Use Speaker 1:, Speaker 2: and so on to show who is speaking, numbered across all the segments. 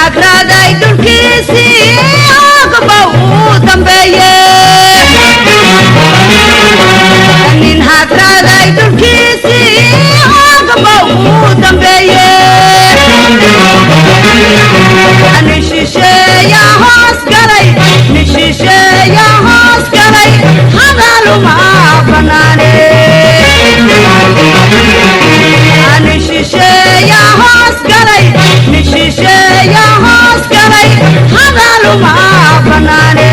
Speaker 1: hagraday dhulkiisii ogba uu dambeeye nin hagraday dhulkiisii ogba uu dambeeye nin shisheeya hoos galay nin shisheeya hoos galay hadaluma banaane nin shisheeya hoos galay nin shisheeya hoos galay hadaluma banaane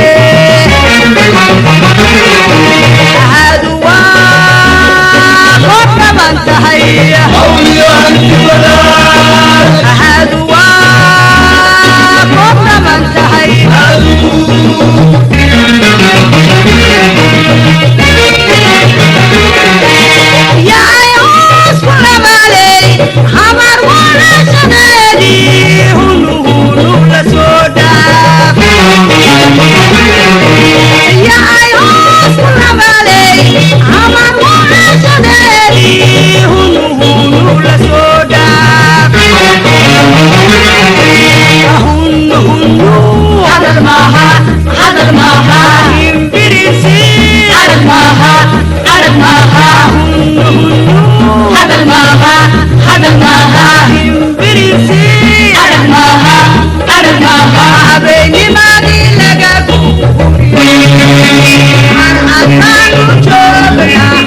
Speaker 1: aduwa qofkaban tahay aduwa qofkaban tahay yaay hoos ku lamaley hamar walaashadeedii hunu la soo dhaaf yaay hoos ku lamaley hamar walaashadeedii hunu la soo dhaaf hadal maaha himbirisi hadal maaha hadal maaha himbirisi hadal maaha habeennimadii laga guuriyey aan adkaanu joognahay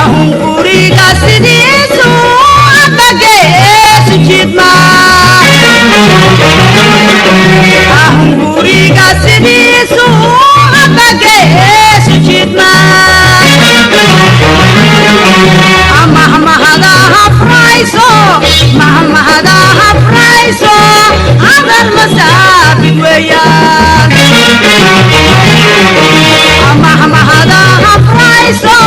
Speaker 1: ahun guriga sidiisu abageesu jidma ahun guriga sidiisu abageesu jidma mahmahadaha frayso mahmahadaha frayso hadal masaabid weeyaan mahmahadaha frayso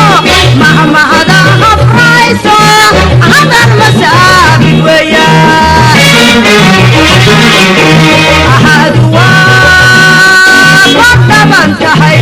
Speaker 1: mahmahadaha frayso hadal masaabid weeyaan ahaduwa qofkaban tahay